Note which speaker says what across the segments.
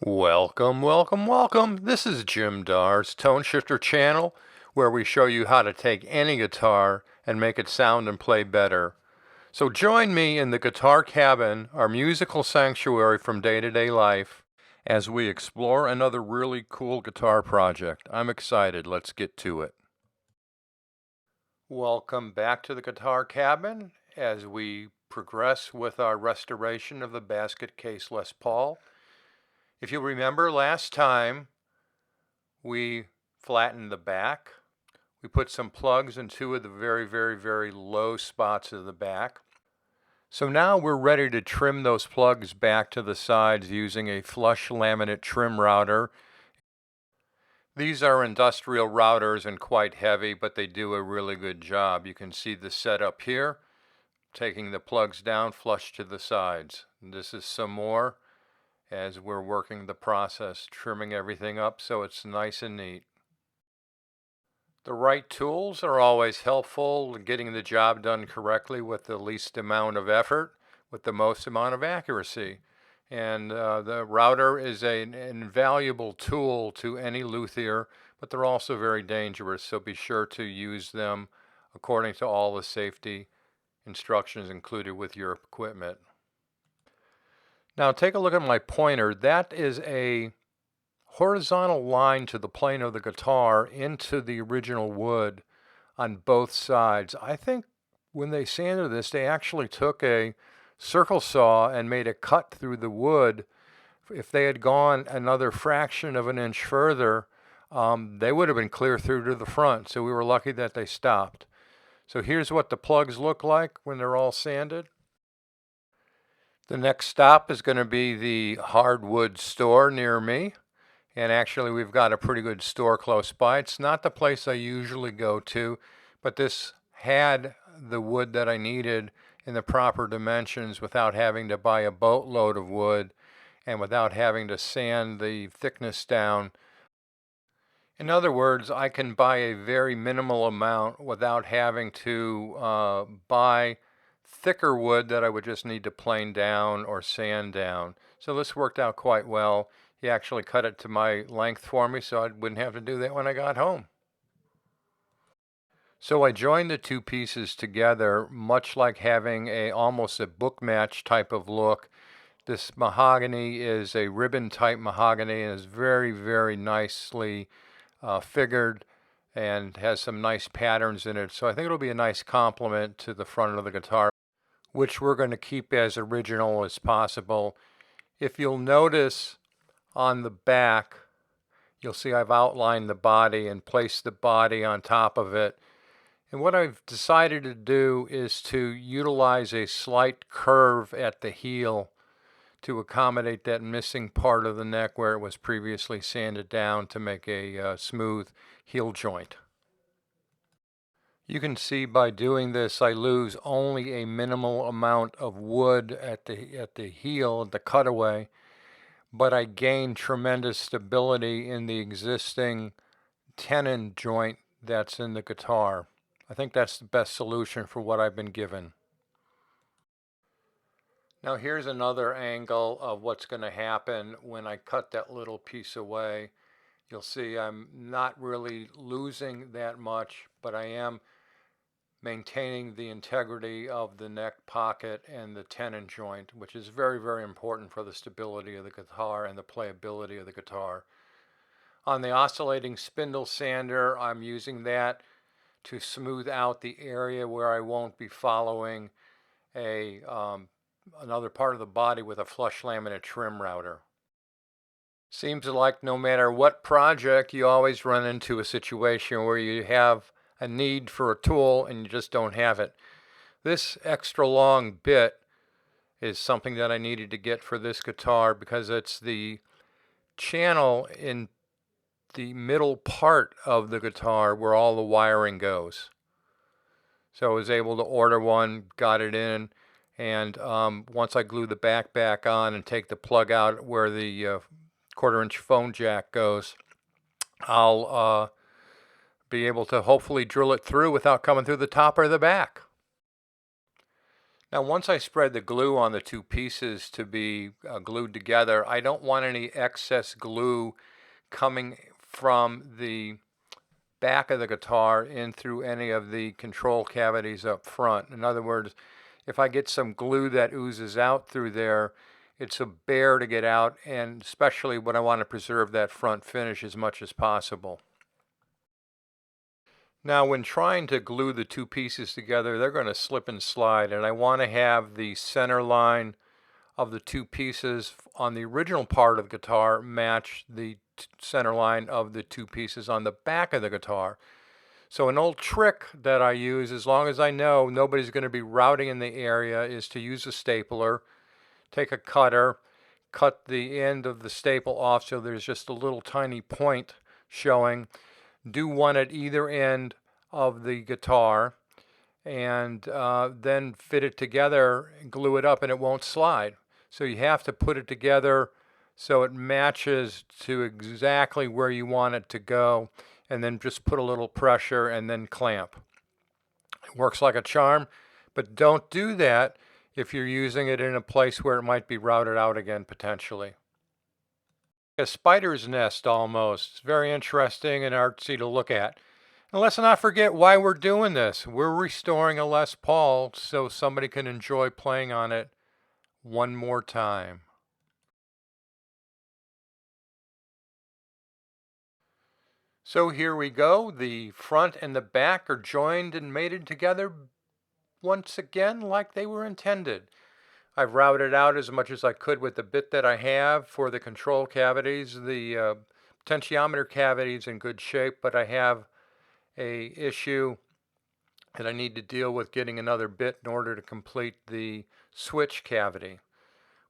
Speaker 1: Welcome, welcome, welcome. This is Jim Dar's Tone Shifter channel, where we show you how to take any guitar and make it sound and play better. So join me in the Guitar Cabin, our musical sanctuary from day-to-day life, as we explore another really cool guitar project. I'm excited. Let's get to it. Welcome back to the Guitar Cabin as we progress with our restoration of the BasketCase Les Paul. If you remember last time, we flattened the back. We put some plugs in two of the very low spots of the back. So now we're ready to trim those plugs back to the sides using a flush laminate trim router. These are industrial routers and quite heavy, but they do a really good job. You can see the setup here, taking the plugs down flush to the sides. And this is some more as we're working the process, trimming everything up so it's nice and neat. The right tools are always helpful, getting the job done correctly with the least amount of effort, with the most amount of accuracy. And the router is an invaluable tool to any luthier, but they're also very dangerous, so be sure to use them according to all the safety instructions included with your equipment. Now take a look at my pointer. That is a horizontal line to the plane of the guitar into the original wood on both sides. I think when they sanded this, they actually took a circle saw and made a cut through the wood. If they had gone another fraction of an inch further, they would have been clear through to the front. So we were lucky that they stopped. So here's what the plugs look like when they're all sanded. The next stop is going to be the hardwood store near me. And actually we've got a pretty good store close by. It's not the place I usually go to, but this had the wood that I needed in the proper dimensions without having to buy a boatload of wood and without having to sand the thickness down. In other words, I can buy a very minimal amount without having to buy thicker wood that I would just need to plane down or sand down. So this worked out quite well. He actually cut it to my length for me so I wouldn't have to do that when I got home. So I joined the two pieces together, much like having almost a book match type of look. This mahogany is a ribbon type mahogany and is very nicely figured and has some nice patterns in it. So I think it'll be a nice complement to the front of the guitar, which we're going to keep as original as possible. If you'll notice on the back, you'll see I've outlined the body and placed the body on top of it. And what I've decided to do is to utilize a slight curve at the heel to accommodate that missing part of the neck where it was previously sanded down to make a smooth heel joint. You can see by doing this I lose only a minimal amount of wood at the heel, the cutaway, but I gain tremendous stability in the existing tenon joint that's in the guitar. I think that's the best solution for what I've been given. Now here's another angle of what's going to happen when I cut that little piece away. You'll see I'm not really losing that much, but I am maintaining the integrity of the neck pocket and the tenon joint, which is very important for the stability of the guitar and the playability of the guitar. On the oscillating spindle sander, I'm using that to smooth out the area where I won't be following another part of the body with a flush laminate trim router. Seems like no matter what project, you always run into a situation where you have a need for a tool and you just don't have it. This extra long bit is something that I needed to get for this guitar because it's the channel in the middle part of the guitar where all the wiring goes. So I was able to order one, got it in, and once I glue the back on and take the plug out where the 1/4-inch phone jack goes, I'll be able to hopefully drill it through without coming through the top or the back. Now, once I spread the glue on the two pieces to be glued together, I don't want any excess glue coming from the back of the guitar in through any of the control cavities up front. In other words, if I get some glue that oozes out through there, it's a bear to get out, and especially when I want to preserve that front finish as much as possible. Now, when trying to glue the two pieces together, they're going to slip and slide, and I want to have the center line of the two pieces on the original part of the guitar match the center line of the two pieces on the back of the guitar. So an old trick that I use, as long as I know nobody's going to be routing in the area, is to use a stapler, take a cutter, cut the end of the staple off so there's just a little tiny point showing. Do one at either end of the guitar, and then fit it together and glue it up, and it won't slide. So you have to put it together so it matches to exactly where you want it to go, and then just put a little pressure and then clamp. It works like a charm, but don't do that if you're using it in a place where it might be routed out again potentially. A spider's nest almost. It's very interesting and artsy to look at. And let's not forget why we're doing this. We're restoring a Les Paul so somebody can enjoy playing on it one more time. So here we go. The front and the back are joined and mated together once again like they were intended. I've routed out as much as I could with the bit that I have for the control cavities. The potentiometer cavity is in good shape, but I have an issue that I need to deal with getting another bit in order to complete the switch cavity.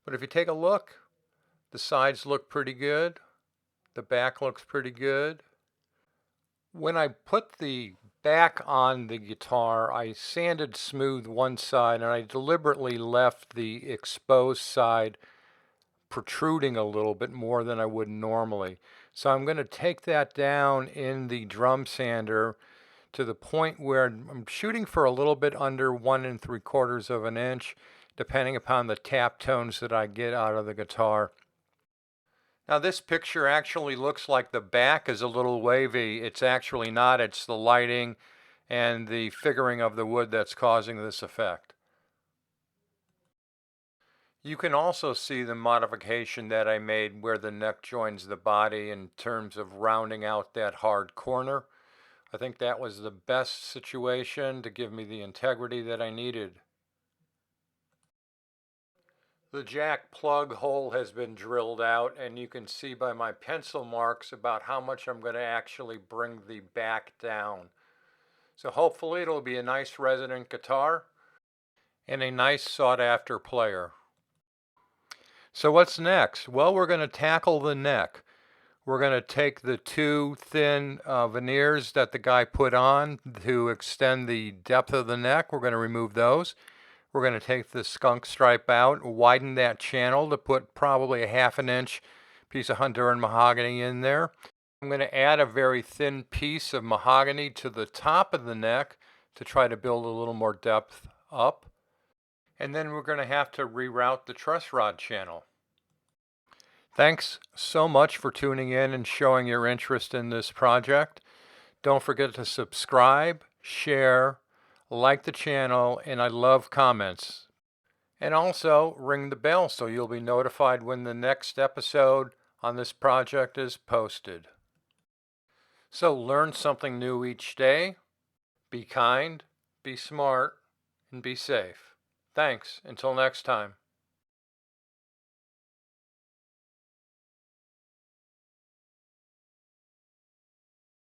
Speaker 1: But if you take a look, the sides look pretty good. The back looks pretty good. When I put the back on the guitar, I sanded smooth one side, and I deliberately left the exposed side protruding a little bit more than I would normally. So I'm going to take that down in the drum sander to the point where I'm shooting for a little bit under 1 3/4 of an inch, depending upon the tap tones that I get out of the guitar. Now this picture actually looks like the back is a little wavy. It's actually not. It's the lighting and the figuring of the wood that's causing this effect. You can also see the modification that I made where the neck joins the body in terms of rounding out that hard corner. I think that was the best situation to give me the integrity that I needed. The jack plug hole has been drilled out, and you can see by my pencil marks about how much I'm going to actually bring the back down. So hopefully it'll be a nice resonant guitar and a nice sought after player. So what's next? Well, we're going to tackle the neck. We're going to take the two thin veneers that the guy put on to extend the depth of the neck. We're going to remove those. We're going to take the skunk stripe out, widen that channel to put probably a 1/2 inch piece of Honduran mahogany in there. I'm going to add a very thin piece of mahogany to the top of the neck to try to build a little more depth up. And then we're going to have to reroute the truss rod channel. Thanks so much for tuning in and showing your interest in this project. Don't forget to subscribe, share, like the channel, and I love comments. And also ring the bell so you'll be notified when the next episode on this project is posted. So learn something new each day. Be kind, be smart, and be safe. Thanks. Until next time.